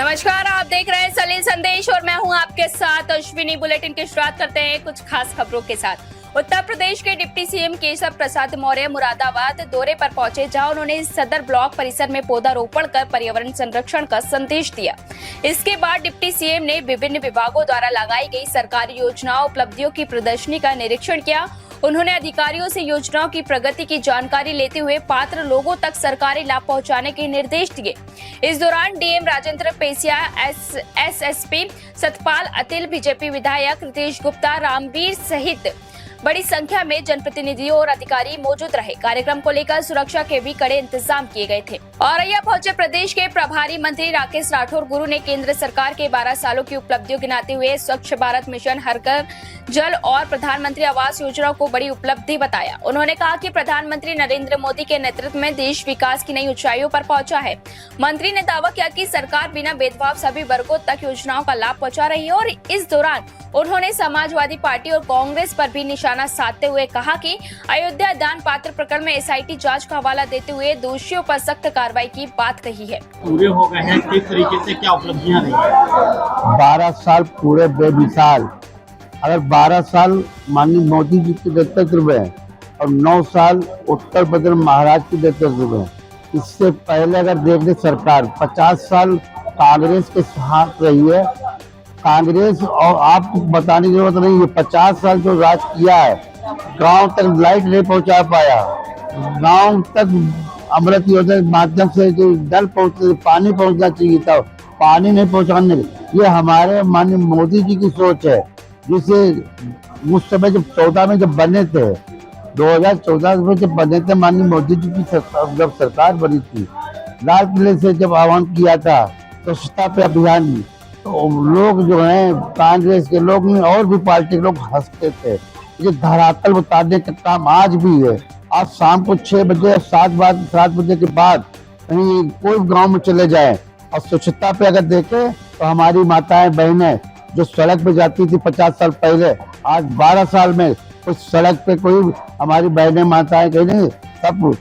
नमस्कार, आप देख रहे हैं सलील संदेश और मैं हूं आपके साथ अश्विनी। बुलेटिन की शुरुआत करते हैं कुछ खास खबरों के साथ। उत्तर प्रदेश के डिप्टी सीएम केशव प्रसाद मौर्य मुरादाबाद दौरे पर पहुंचे, जहां उन्होंने सदर ब्लॉक परिसर में पौधारोपण कर पर्यावरण संरक्षण का संदेश दिया। इसके बाद डिप्टी सीएम ने विभिन्न विभागों द्वारा लगाई गई सरकारी योजनाओं उपलब्धियों की प्रदर्शनी का निरीक्षण किया। उन्होंने अधिकारियों से योजनाओं की प्रगति की जानकारी लेते हुए पात्र लोगों तक सरकारी लाभ पहुंचाने के निर्देश दिए। इस दौरान DM Rajendra पेसिया, SSP Satpal Atil, BJP विधायक रितेश गुप्ता, रामवीर सहित बड़ी संख्या में जनप्रतिनिधियों और अधिकारी मौजूद रहे। कार्यक्रम को लेकर सुरक्षा के भी कड़े इंतजाम किए गए थे। औरैया पहुंचे प्रदेश के प्रभारी मंत्री राकेश राठौर गुरु ने केंद्र सरकार के 12 सालों की उपलब्धियों गिनाते हुए स्वच्छ भारत मिशन, हर घर जल और प्रधानमंत्री आवास योजना को बड़ी उपलब्धि बताया। उन्होंने कहा कि प्रधानमंत्री नरेंद्र मोदी के नेतृत्व में देश विकास की नई ऊंचाइयों पर पहुंचा है। मंत्री ने दावा किया कि सरकार बिना भेदभाव सभी वर्गों तक योजनाओं का लाभ पहुंचा रही है और इस दौरान उन्होंने समाजवादी पार्टी और कांग्रेस पर भी निशाना साधते हुए कहा कि अयोध्या दान पात्र प्रकरण में एसआईटी जांच का हवाला देते हुए दोषियों पर सख्त कार्रवाई की बात कही है। पूरे हो गए हैं, किस तरीके से क्या उपलब्धियां रही है? 12 साल पूरे बेमिसाल। अगर 12 साल माननीय मोदी जी के नेतृत्व में और 9 साल उत्तर प्रदेश महाराष्ट्र के नेतृत्व में, इससे पहले अगर देख ले सरकार 50 साल कांग्रेस के साथ रही है। कांग्रेस, और आपको बताने की जरूरत नहीं है, 50 साल जो राज किया है, गांव तक लाइट नहीं पहुंचा पाया। गांव तक अमृत योजना के माध्यम से जो जल पहुंचते, पानी पहुंचना चाहिए था, पानी नहीं पहुंचाने। ये हमारे माननीय मोदी जी की सोच है, जिसे उस समय जब 14 में जब बने थे, 2014 में जब बने थे, माननीय मोदी जी की जब सरकार बनी थी, लाल किले से जब आह्वान किया था स्वच्छता पे अभियान, तो लोग जो हैं कांग्रेस के लोग नहीं और भी पार्टी के लोग हंसते थे। ये धरातल उतारने का काम आज भी है। आज शाम को 6 बजे 7 बजे के बाद कहीं कोई गांव में चले जाए और स्वच्छता पे अगर देखें तो हमारी माताएं बहनें जो सड़क पे जाती थी 50 साल पहले, आज 12 साल में कुछ सड़क पे कोई हमारी बहनें माताएं कहीं नहीं, सब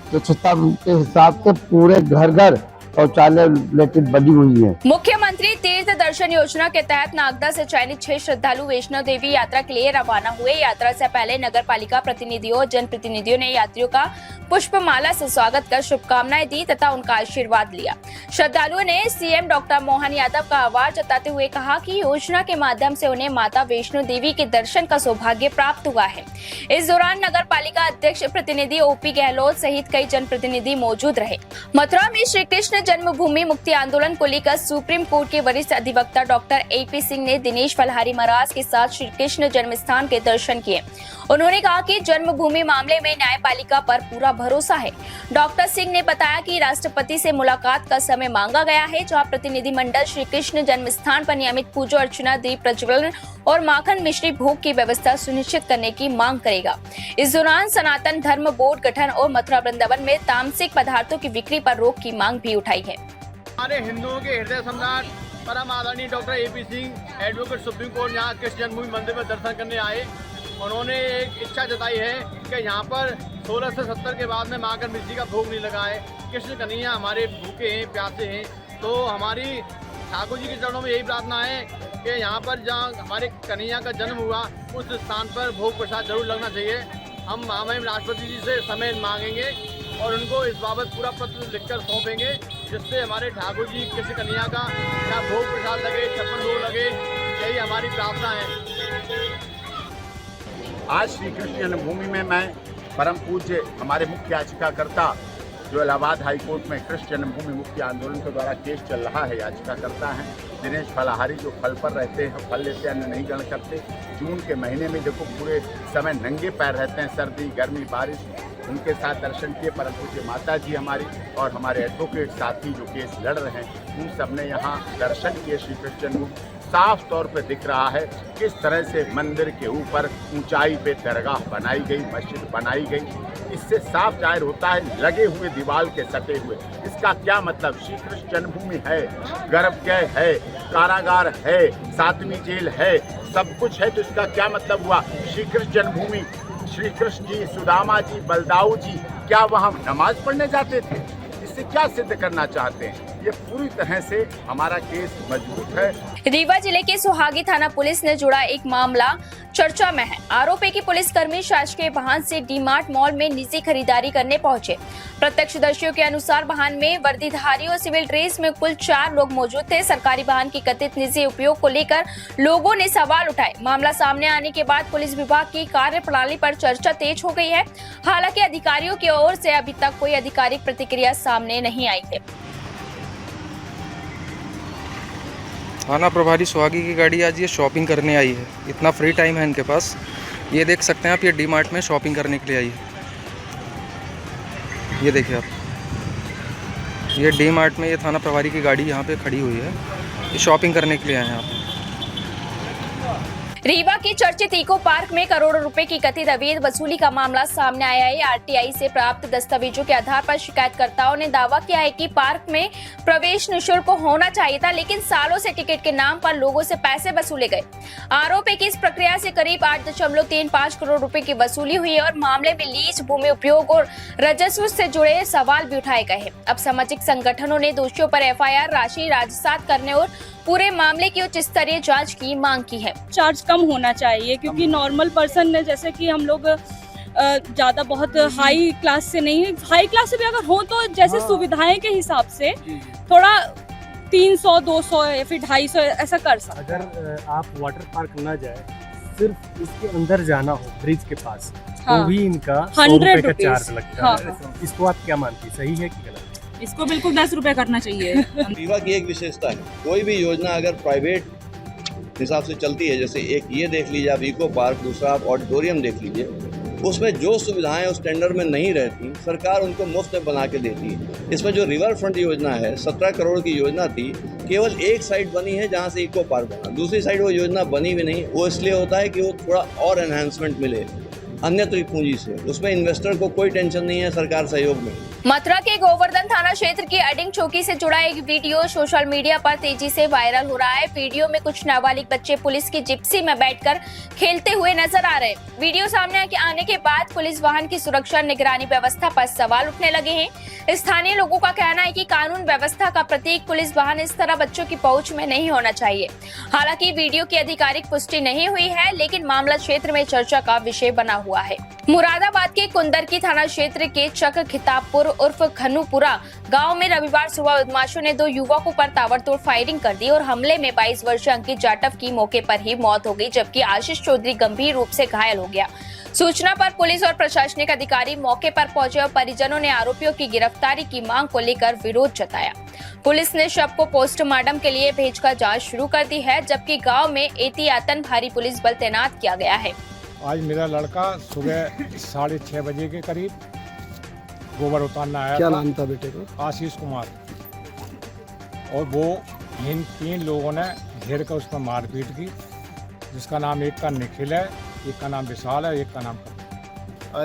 स्वच्छता के हिसाब से पूरे घर घर शौचालय लेटिन बनी हुई है। मुख्यमंत्री तीर्थ दर्शन योजना के तहत नागदा से चयनित 6 श्रद्धालु वैष्णो देवी यात्रा के लिए रवाना हुए। यात्रा से पहले नगर पालिका प्रतिनिधियों और जनप्रतिनिधियों ने यात्रियों का पुष्पमाला से स्वागत कर शुभकामनाएं दी तथा उनका आशीर्वाद लिया। श्रद्धालुओं ने सीएम डॉक्टर मोहन यादव का आभार जताते हुए कहा कि योजना के माध्यम से उन्हें माता वैष्णो देवी के दर्शन का सौभाग्य प्राप्त हुआ है। इस दौरान नगर पालिका अध्यक्ष प्रतिनिधि ओपी गहलोत सहित कई जनप्रतिनिधि मौजूद रहे। मथुरा में श्री कृष्ण जन्मभूमि मुक्ति आंदोलन को लेकर सुप्रीम कोर्ट के वरिष्ठ अधिवक्ता डॉक्टर एपी सिंह ने दिनेश फलहारी महाराज के साथ श्री कृष्ण जन्म स्थान के दर्शन किए। उन्होंने कहा कि जन्मभूमि मामले में न्यायपालिका पर पूरा भरोसा है। डॉक्टर सिंह ने बताया कि राष्ट्रपति से मुलाकात का समय मांगा गया है, जहां प्रतिनिधिमंडल श्री कृष्ण जन्म स्थान पर नियमित पूजा अर्चना, दीप प्रज्वलन और माखन मिश्री भोग की व्यवस्था सुनिश्चित करने की मांग करेगा। इस दौरान सनातन धर्म बोर्ड गठन और मथुरा वृंदावन में तामसिक पदार्थों की बिक्री पर रोक की मांग भी उठाई है। हमारे हिंदुओं के हृदय सम्राट परम आदरणीय doctor AP Singh advocate supreme court यहाँ कृष्ण जन्मभूमि मंदिर में दर्शन करने आए। उन्होंने एक इच्छा जताई है कि यहाँ पर 16 से 70 के बाद में माखन मिश्री का भोग नहीं लगा है। कृष्ण कन्हैया हमारे भूखे हैं, प्यासे हैं, तो हमारी ठाकुर जी के चरणों में यही प्रार्थना है कि यहाँ पर जहाँ हमारे कन्हैया का जन्म हुआ उस स्थान पर भोग प्रसाद जरूर लगना चाहिए। हम महामहिम राष्ट्रपति जी से समय मांगेंगे और उनको इस बाबत पूरा पत्र लिखकर सौंपेंगे, जिससे हमारे ठाकुर जी कृष्ण कन्हैया का यहाँ भोग प्रसाद लगे, 56 भोग लगे, यही हमारी प्रार्थना है। आज श्री कृष्ण जन्मभूमि में मैं परम पूज्य हमारे मुख्य याचिकाकर्ता जो इलाहाबाद हाई कोर्ट में कृष्ण जन्मभूमि मुक्ति आंदोलन के द्वारा केस चल रहा है, याचिकाकर्ता हैं दिनेश फलाहारी, जो फल पर रहते हैं, फल लेते हैं, अन्न नहीं ग्रहण करते। जून के महीने में देखो पूरे समय नंगे पैर रहते हैं, सर्दी गर्मी बारिश, उनके साथ दर्शन किए। परम पूज्य माता जी हमारी और हमारे एडवोकेट साथी जो केस लड़ रहे हैं, उन सब ने यहाँ दर्शन किए। श्री कृष्ण जन्मभूमि साफ तौर पे दिख रहा है किस तरह से मंदिर के ऊपर ऊंचाई पे दरगाह बनाई गई, मस्जिद बनाई गई। इससे साफ जाहिर होता है लगे हुए दीवार के सटे हुए। इसका क्या मतलब? श्री कृष्ण जन्मभूमि है, गर्भगृह है, कारागार है, 7वीं जेल है, सब कुछ है, तो इसका क्या मतलब हुआ? श्री कृष्ण जन्मभूमि, श्री कृष्ण जी, सुदामा जी, बलदाऊ जी क्या वहाँ नमाज पढ़ने जाते थे? से क्या सिद्ध करना चाहते हैं। ये पूरी तरह से हमारा केस मजबूत है। रीवा जिले के सुहागी थाना पुलिस ने जुड़ा एक मामला चर्चा में है। आरोप है कि पुलिसकर्मी शासकीय वाहन से डी-मार्ट मॉल में निजी खरीदारी करने पहुंचे। प्रत्यक्षदर्शियों के अनुसार वाहन में वर्दीधारी और सिविल ड्रेस में कुल 4 लोग मौजूद थे। सरकारी वाहन की कथित निजी उपयोग को लेकर लोगों ने सवाल उठाए। मामला सामने आने के बाद पुलिस विभाग की कार्यप्रणाली पर चर्चा तेज हो गई है। हालांकि अधिकारियों की ओर से अभी तक कोई आधिकारिक प्रतिक्रिया सामने नहीं आई है। थाना प्रभारी सुहागी की गाड़ी आज ये शॉपिंग करने आई है। इतना फ्री टाइम है इनके पास। ये देख सकते हैं आप, ये डी-मार्ट में शॉपिंग करने के लिए आई है। ये देखिए आप, ये डी-मार्ट में ये थाना प्रभारी की गाड़ी यहाँ पे खड़ी हुई है। ये शॉपिंग करने के लिए आए हैं आप। रीवा के चर्चित इको पार्क में करोड़ों रुपए की कथित अवैध वसूली का मामला सामने आया है। आरटीआई से प्राप्त दस्तावेजों के आधार पर शिकायतकर्ताओं ने दावा किया है कि पार्क में प्रवेश निःशुल्क होना चाहिए था, लेकिन सालों से टिकट के नाम पर लोगों से पैसे वसूले गए। आरोप है कि इस प्रक्रिया से करीब 8.35 करोड़ रुपए की वसूली हुई है और मामले में लीज, भूमि उपयोग और राजस्व से जुड़े सवाल भी उठाए गए हैं। अब सामाजिक संगठनों ने दोषियों पर एफआईआर राशि राजसात करने और पूरे मामले की उच्च स्तरीय जांच की मांग की है। चार्ज कम होना चाहिए, क्योंकि नॉर्मल पर्सन ने, जैसे कि हम लोग ज़्यादा बहुत हाई क्लास से नहीं है, हाई क्लास से भी अगर हो तो जैसे सुविधाएं के हिसाब से थोड़ा 300, 200 या फिर 250 ऐसा कर सकते। अगर आप वाटर पार्क ना जाए, सिर्फ इसके अंदर जाना हो ब्रिज के पास, हाँ, तो भी इनका 100 का चार्ज लगता है। हाँ। इसको आप क्या मानती, सही है कि गलत? इसको बिल्कुल 10 रुपए करना चाहिए। रीवा की एक विशेषता है, कोई भी योजना अगर प्राइवेट हिसाब से चलती है, जैसे एक ये देख लीजिए आप इको पार्क, दूसरा आप ऑडिटोरियम देख लीजिए, उसमें जो सुविधाएं उस टेंडर में नहीं रहती, सरकार उनको मुफ्त में बना के देती है। इसमें जो रिवर फ्रंट योजना है, 17 करोड़ की योजना थी, केवल एक साइड बनी है जहां से इको पार्क बना, दूसरी साइड वो योजना बनी भी नहीं। वो इसलिए होता है कि वो थोड़ा और एनहांसमेंट मिले अन्यत्र पूंजी से, उसमें इन्वेस्टर को कोई टेंशन नहीं है, सरकार सहयोग में। मथुरा के गोवर्धन थाना क्षेत्र की अडिंग चौकी से जुड़ा एक वीडियो सोशल मीडिया पर तेजी से वायरल हो रहा है। वीडियो में कुछ नाबालिग बच्चे पुलिस की जिप्सी में बैठकर खेलते हुए नजर आ रहे हैं। वीडियो सामने आने के बाद पुलिस वाहन की सुरक्षा निगरानी व्यवस्था पर सवाल उठने लगे हैं। स्थानीय लोगों का कहना है कि कानून व्यवस्था का प्रतीक पुलिस वाहन इस तरह बच्चों की पहुंच में नहीं होना चाहिए। हालांकि वीडियो की आधिकारिक पुष्टि नहीं हुई है, लेकिन मामला क्षेत्र में चर्चा का विषय बना हुआ है। मुरादाबाद के कुंदरकी थाना क्षेत्र के चक खिताबपुर उर्फ खन्नूपुरा गांव में रविवार सुबह बदमाशों ने 2 युवकों पर ताबड़तोड़ फायरिंग कर दी और हमले में 22 वर्षीय अंकित जाटव की मौके पर ही मौत हो गई, जबकि आशीष चौधरी गंभीर रूप से घायल हो गया। सूचना पर पुलिस और प्रशासनिक अधिकारी मौके पर पहुंचे और परिजनों ने आरोपियों की गिरफ्तारी की मांग को लेकर विरोध जताया। पुलिस ने शव को पोस्टमार्टम के लिए भेजकर जांच शुरू कर दी है, जबकि गांव में एहतियातन भारी पुलिस बल तैनात किया गया है। आज मेरा लड़का सुबह 6:30 बजे के करीब गोबर उतारना आया। क्या नाम था बेटे को? आशीष कुमार। और वो इन 3 लोगों ने घेर कर उस पर मारपीट की, जिसका नाम एक का निखिल है, एक का नाम विशाल है, एक का नाम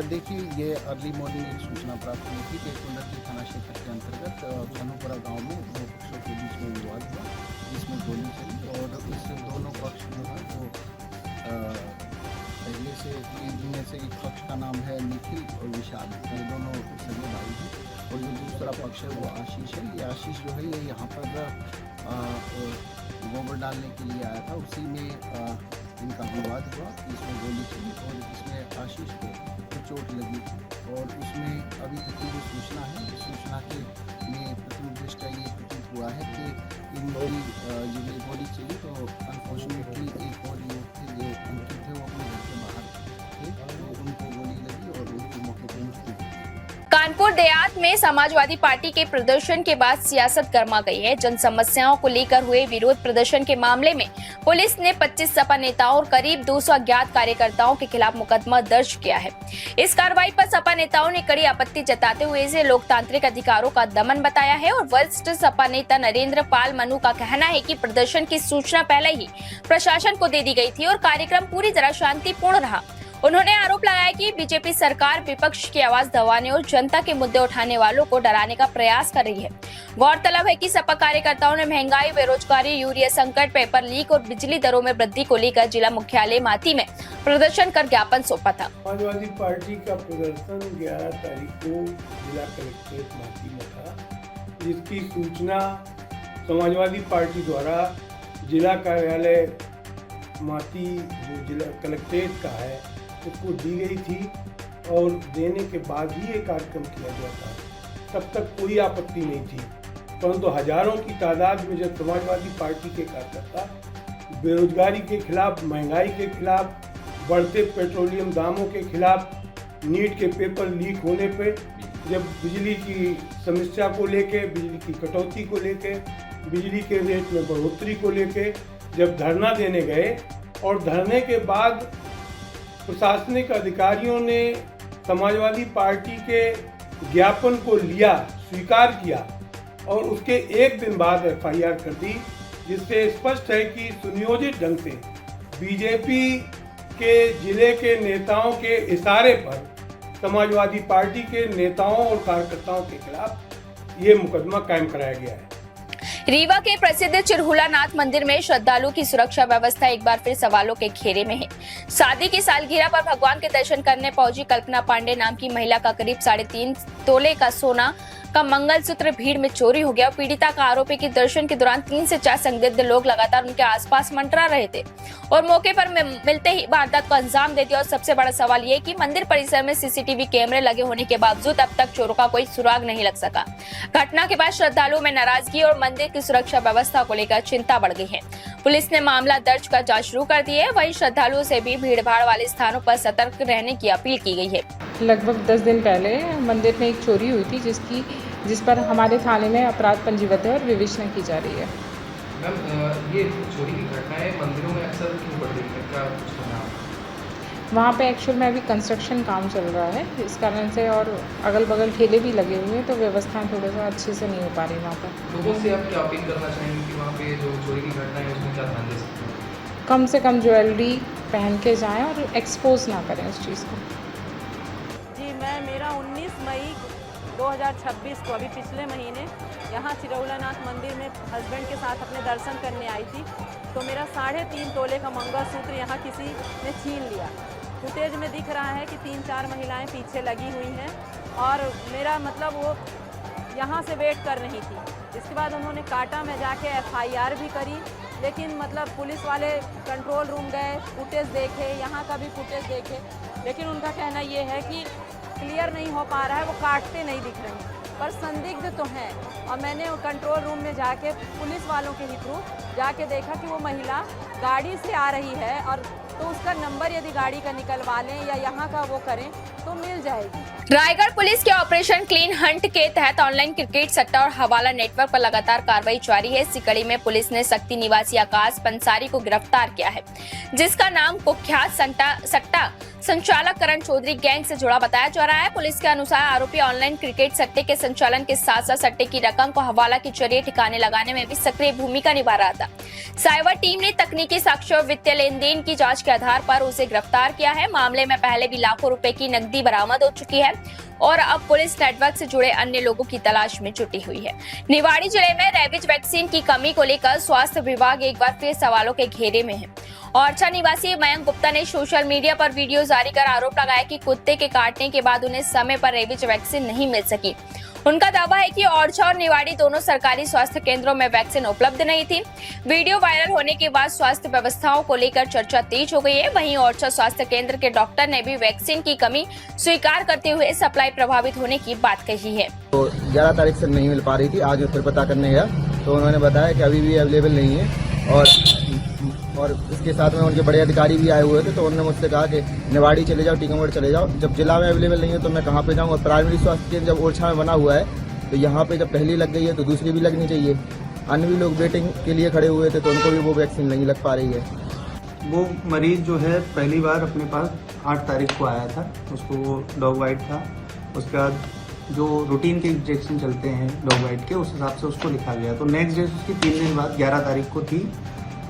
देखिए, ये अर्ली मॉर्निंग एक सूचना प्राप्त हुई थी कि कुंदरकी थाना क्षेत्र के अंतर्गत खन्नूपुरा गांव में 2 पक्षों के बीच में विवाद हुआ, जिसमें गोली चली और इससे दोनों पक्ष जो है वो पहले से, इनमें से एक पक्ष का नाम है निखिल और विशाल, ये दोनों सगे भाई हैं, और जो दूसरा पक्ष है वो आशीष है। ये आशीष जो है ये यहाँ पर गोबर डालने के लिए आया था, उसी में इनका विवाद हुआ, इसमें गोली चली और इसमें आशीष को चोट लगी और उसमें अभी तक की जो सूचना है, इस सूचना के में प्रथम दृष्टया ये प्रतीत हुआ है कि इनकी जब ये गोली चली तो अनफॉर्चुनेटली एक और युवक थे जो अंकित थे, वो अपने घर के बाहर थे, तो उनको गोली लगी और उनकी मौके पर मृत्यु हुई। कानपुर देहात में समाजवादी पार्टी के प्रदर्शन के बाद सियासत गर्मा गई है। जन समस्याओं को लेकर हुए विरोध प्रदर्शन के मामले में पुलिस ने 25 सपा नेताओं और करीब 200 अज्ञात कार्यकर्ताओं के खिलाफ मुकदमा दर्ज किया है। इस कार्रवाई पर सपा नेताओं ने कड़ी आपत्ति जताते हुए इसे लोकतांत्रिक अधिकारों का दमन बताया है और वरिष्ठ सपा नेता नरेंद्र पाल मनु का कहना है कि प्रदर्शन की सूचना पहले ही प्रशासन को दे दी गई थी और कार्यक्रम पूरी तरह शांतिपूर्ण रहा। उन्होंने आरोप लगाया कि बीजेपी सरकार विपक्ष की आवाज दबाने और जनता के मुद्दे उठाने वालों को डराने का प्रयास कर रही है। गौरतलब है कि सपा कार्यकर्ताओं ने महंगाई, बेरोजगारी, यूरिया संकट, पेपर लीक और बिजली दरों में वृद्धि को लेकर जिला मुख्यालय माती में प्रदर्शन कर ज्ञापन सौंपा था। समाजवादी पार्टी का प्रदर्शन 11 तारीख को जिला कलेक्ट्रेट माती में था जिसकी सूचना समाजवादी पार्टी द्वारा जिला कार्यालय माती जो जिला कलेक्ट्रेट का है उसको दी गई थी और देने के बाद ही ये कार्यक्रम किया गया था। तब तक कोई आपत्ति नहीं थी, परंतु हजारों की तादाद में जब समाजवादी पार्टी के कार्यकर्ता बेरोजगारी के खिलाफ, महंगाई के खिलाफ, बढ़ते पेट्रोलियम दामों के खिलाफ, नीट के पेपर लीक होने पे, जब बिजली की समस्या को लेके, बिजली की कटौती को लेके, बिजली के रेट में बढ़ोतरी को लेके जब धरना देने गए और धरने के बाद प्रशासनिक अधिकारियों ने समाजवादी पार्टी के ज्ञापन को लिया, स्वीकार किया और उसके एक दिन बाद एफआईआर कर दी, जिससे स्पष्ट है कि सुनियोजित ढंग से बीजेपी के जिले के नेताओं के इशारे पर समाजवादी पार्टी के नेताओं और कार्यकर्ताओं के खिलाफ ये मुकदमा कायम कराया गया है। रीवा के प्रसिद्ध चिरहुलानाथ मंदिर में श्रद्धालुओं की सुरक्षा व्यवस्था एक बार फिर सवालों के घेरे में है। शादी की सालगिरह पर भगवान के दर्शन करने पहुंची कल्पना पांडे नाम की महिला का करीब 3.5 तोले का सोना का मंगलसूत्र भीड़ में चोरी हो गया। पीड़िता का आरोप है कि दर्शन के दौरान 3 से 4 संदिग्ध लोग लगातार उनके आसपास मंडरा रहे थे और मौके पर मिलते ही वारदात को अंजाम दे दिया। और सबसे बड़ा सवाल ये कि मंदिर परिसर में सीसीटीवी कैमरे लगे होने के बावजूद अब तक चोरों का कोई सुराग नहीं लग सका। घटना के बाद श्रद्धालुओं में नाराजगी और मंदिर की सुरक्षा व्यवस्था को लेकर चिंता बढ़ गई है। पुलिस ने मामला दर्ज कर जांच शुरू कर दी है। वहीं श्रद्धालुओं से भी भीड़-भाड़ वाले स्थानों पर सतर्क रहने की अपील की गई है। लगभग 10 दिन पहले मंदिर में एक चोरी हुई थी जिस पर हमारे थाने में अपराध पंजीबद्ध है और विवेचना की जा रही है। मैम, ये चोरी की घटनाएं मंदिरों में अक्सर क्यों बढ़ रही है, क्या कुछ कहना है? वहाँ पे एक्चुअल में अभी कंस्ट्रक्शन काम चल रहा है, इस कारण से, और अगल बगल ठेले भी लगे हुए हैं, तो व्यवस्थाएं थोड़ा सा अच्छे से नहीं हो पा रही वहाँ पर। लोगों से आप क्या अपील करना चाहेंगे कि वहाँ पे जो चोरी की घटनाएं हैं उसमें क्या ध्यान दे सकते हैं? कम से कम ज्वेलरी पहन के जाएँ और एक्सपोज ना करें उस चीज़ को। जी, मेरा 19 मई 2026 को, अभी पिछले महीने, यहाँ चिरहुलानाथ मंदिर में हस्बैंड के साथ अपने दर्शन करने आई थी, तो मेरा 3.5 तोले का मंगलसूत्र यहाँ किसी ने छीन लिया। फुटेज में दिख रहा है कि 3-4 महिलाएं पीछे लगी हुई हैं और मेरा मतलब वो यहाँ से वेट कर रही थी। इसके बाद उन्होंने काटा में जाके एफआईआर भी करी, लेकिन मतलब पुलिस वाले कंट्रोल रूम गए, फुटेज देखे, यहाँ का भी फुटेज देखे, लेकिन उनका कहना ये है कि क्लियर नहीं हो पा रहा है, वो काटते नहीं दिख रहे हैं, पर संदिग्ध तो हैं। और मैंने कंट्रोल रूम में जाके पुलिस वालों के ही थ्रू जाके देखा कि वो महिला गाड़ी से आ रही है, और तो उसका नंबर यदि गाड़ी का निकलवा लें या यहाँ का वो करें तो मिल जाएगी। रायगढ़ पुलिस के ऑपरेशन क्लीन हंट के तहत ऑनलाइन क्रिकेट सट्टा और हवाला नेटवर्क पर लगातार कार्रवाई जारी है। इसी कड़ी में पुलिस ने सक्ती निवासी आकाश पंसारी को गिरफ्तार किया है, जिसका नाम कुख्यात सट्टा संचालक करण चौधरी गैंग से जुड़ा बताया जा रहा है। पुलिस के अनुसार आरोपी ऑनलाइन क्रिकेट सट्टे के संचालन के साथ साथ सट्टे की रकम को हवाला के जरिए ठिकाने लगाने में भी सक्रिय भूमिका निभा रहा था। साइबर टीम ने तकनीकी साक्ष्य और वित्तीय लेन देन की जांच के आधार पर उसे गिरफ्तार किया है। मामले में पहले भी लाखों रुपए की नकदी बरामद हो चुकी है और अब पुलिस नेटवर्क से जुड़े अन्य लोगों की तलाश में जुटी हुई है। निवाड़ी जिले में रेबीज वैक्सीन की कमी को लेकर स्वास्थ्य विभाग एक बार फिर सवालों के घेरे में है। ओरछा निवासी मयंक गुप्ता ने सोशल मीडिया पर वीडियो जारी कर आरोप लगाया कि कुत्ते के काटने के बाद उन्हें समय पर रेबीज वैक्सीन नहीं मिल सकी। उनका दावा है कि ओरछा और निवाड़ी दोनों सरकारी स्वास्थ्य केंद्रों में वैक्सीन उपलब्ध नहीं थी। वीडियो वायरल होने के बाद स्वास्थ्य व्यवस्थाओं को लेकर चर्चा तेज हो गई है। वहीं ओरछा स्वास्थ्य केंद्र के डॉक्टर ने भी वैक्सीन की कमी स्वीकार करते हुए सप्लाई प्रभावित होने की बात कही है। तो 11 तारीख से नहीं मिल पा रही थी, आज मैं फिर पता करने गया तो उन्होंने बताया कि अभी भी अवेलेबल नहीं है, और इसके साथ में उनके बड़े अधिकारी भी आए हुए थे, तो उन्होंने मुझसे कहा कि निवाड़ी चले जाओ, टीकमगढ़ चले जाओ। जब जिला में अवेलेबल नहीं है तो मैं कहाँ पे जाऊँ, और प्राइमरी स्वास्थ्य केंद्र जब ओरछा में बना हुआ है तो यहाँ पे जब पहली लग गई है तो दूसरी भी लगनी चाहिए। अन्य भी लोग वेटिंग के लिए खड़े हुए थे तो उनको भी वो वैक्सीन नहीं लग पा रही है। वो मरीज जो है पहली बार अपने पास 8 तारीख को आया था, उसको वो डॉग वाइट था। उसके बाद जो रूटीन के इंजेक्शन चलते हैं डॉग वाइट के, उस हिसाब से उसको लिखा गया। तो नेक्स्ट डे उसकी 3 दिन बाद 11 तारीख को थी,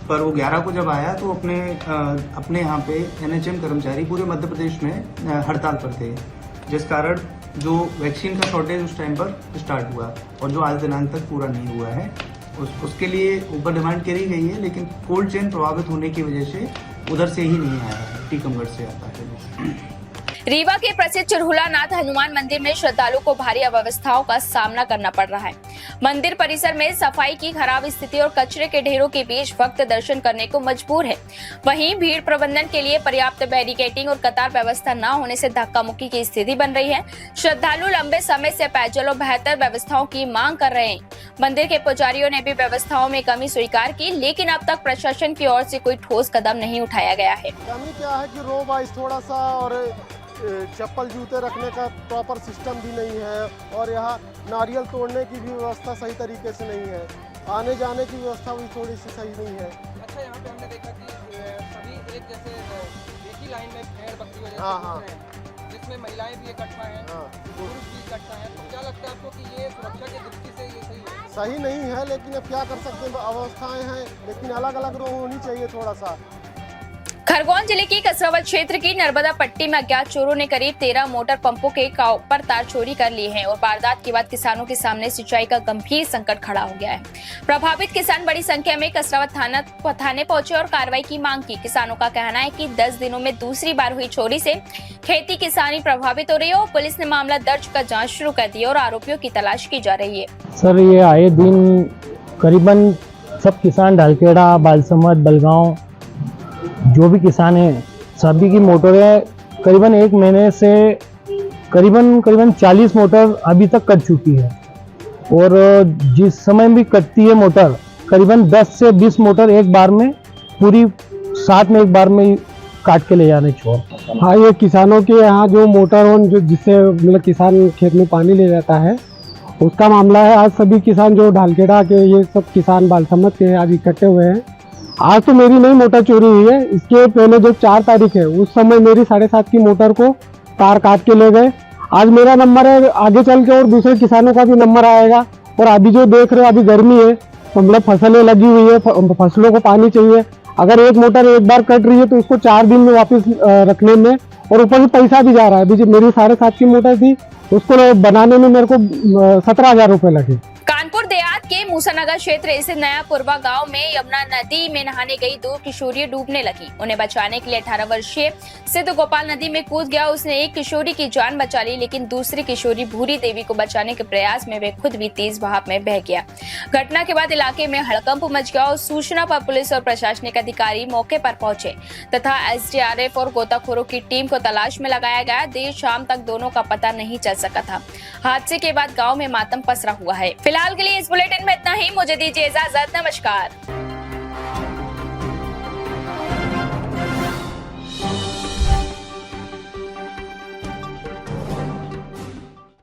पर वो 11 को जब आया तो अपने यहाँ पे NHM कर्मचारी पूरे मध्य प्रदेश में हड़ताल पर थे, जिस कारण जो वैक्सीन का शॉर्टेज उस टाइम पर स्टार्ट हुआ और जो आज दिनांक तक पूरा नहीं हुआ है। उसके लिए ऊपर डिमांड करी गई है, लेकिन कोल्ड चेन प्रभावित होने की वजह से उधर से ही नहीं आया है, टीकमगढ़ से आता है। रीवा के प्रसिद्ध चिरहुलानाथ हनुमान मंदिर में श्रद्धालुओं को भारी अव्यवस्थाओं का सामना करना पड़ रहा है। मंदिर परिसर में सफाई की खराब स्थिति और कचरे के ढेरों के बीच भक्त दर्शन करने को मजबूर है। वहीं भीड़ प्रबंधन के लिए पर्याप्त बैरिकेडिंग और कतार व्यवस्था न होने से धक्का मुक्की की स्थिति बन रही है। श्रद्धालु लंबे समय से पेयजल और बेहतर व्यवस्थाओं की मांग कर रहे हैं। मंदिर के पुजारियों ने भी व्यवस्थाओं में कमी स्वीकार की, लेकिन अब तक प्रशासन की ओर से कोई ठोस कदम नहीं उठाया गया है। कमी क्या है कि रो वाइज थोड़ा सा और चप्पल जूते रखने का प्रॉपर सिस्टम भी नहीं है और यहाँ नारियल तोड़ने की भी व्यवस्था सही तरीके से नहीं है। आने जाने की व्यवस्था भी थोड़ी सी सही नहीं है। अच्छा, यहाँ पे हमने देखा कि सभी एक जैसे एक ही लाइन में भेड़ बकरी वजह हाँ, जिसमें महिलाएं भी इकट्ठा हैं, पुरुष भी इकट्ठा हैं। तो क्या लगता है आपको कि ये सुरक्षा की दृष्टि से ये सही है? सही नहीं है, लेकिन अब क्या कर सकते हैं, अवस्थाएं हैं, लेकिन अलग अलग रो होनी चाहिए थोड़ा सा। खरगोन जिले की कसरावत क्षेत्र की नर्मदा पट्टी में अज्ञात चोरों ने करीब 13 मोटर पंपों के कॉपर तार चोरी कर लिए हैं और वारदात के बाद किसानों के सामने सिंचाई का गंभीर संकट खड़ा हो गया है। प्रभावित किसान बड़ी संख्या में कसरावत थाने पहुंचे और कार्रवाई की मांग की। किसानों का कहना है कि 10 दिनों में दूसरी बार हुई चोरी से खेती किसानी प्रभावित हो रही है और पुलिस ने मामला दर्ज कर जाँच शुरू कर दी और आरोपियों की तलाश की जा रही है। सर, ये आए दिन करीबन सब किसान ढालखेड़ा, बालसमत, बलगांव जो भी किसान हैं सभी की मोटरें करीबन एक महीने से करीबन 40 मोटर अभी तक कट चुकी है और जिस समय भी कटती है मोटर करीबन 10 से 20 मोटर एक बार में पूरी साथ में एक बार में काट के ले जाने चोर। हाँ, ये किसानों के यहाँ जो मोटर ऑन जो जिससे मतलब किसान खेत में पानी ले जाता है उसका मामला है। आज सभी किसान जो ढालखेड़ा के ये सब किसान बालसमत के आज इकट्ठे हुए हैं। आज तो मेरी नई मोटर चोरी हुई है, इसके पहले जो 4 तारीख है उस समय मेरी 7.5 की मोटर को तार काट के ले गए। आज मेरा नंबर है, आगे चल के और दूसरे किसानों का भी नंबर आएगा। और अभी जो देख रहे हो अभी गर्मी है, मतलब फसलें लगी हुई है, फसलों को पानी चाहिए। अगर एक मोटर एक बार कट रही है तो उसको 4 दिन में वापस रखने में और ऊपर से पैसा भी जा रहा है। अभी मेरी 7.5 की मोटर थी, उसको बनाने में मेरे को 17,000 रुपये लगे। कानपुर देहात के मूसानगर क्षेत्र स्थित नयापुरवा गांव में यमुना नदी में नहाने गई 2 किशोरी डूबने लगी। उन्हें बचाने के लिए 18 वर्षीय सिद्ध गोपाल नदी में कूद गया। उसने एक किशोरी की जान बचा ली, लेकिन दूसरी किशोरी भूरी देवी को बचाने के प्रयास में वे खुद भी तेज बहाव में बह गया। घटना के बाद इलाके में हड़कंप मच गया और सूचना पर पुलिस और प्रशासनिक अधिकारी मौके पर पहुंचे तथा SDRF और गोताखोरों की टीम को तलाश में लगाया गया। देर शाम तक दोनों का पता नहीं चल सका था। हादसे के बाद गाँव में मातम पसरा हुआ है। फिलहाल के लिए इस बुलेटिन में इतना ही। मुझे दीजिए इजाजत। नमस्कार।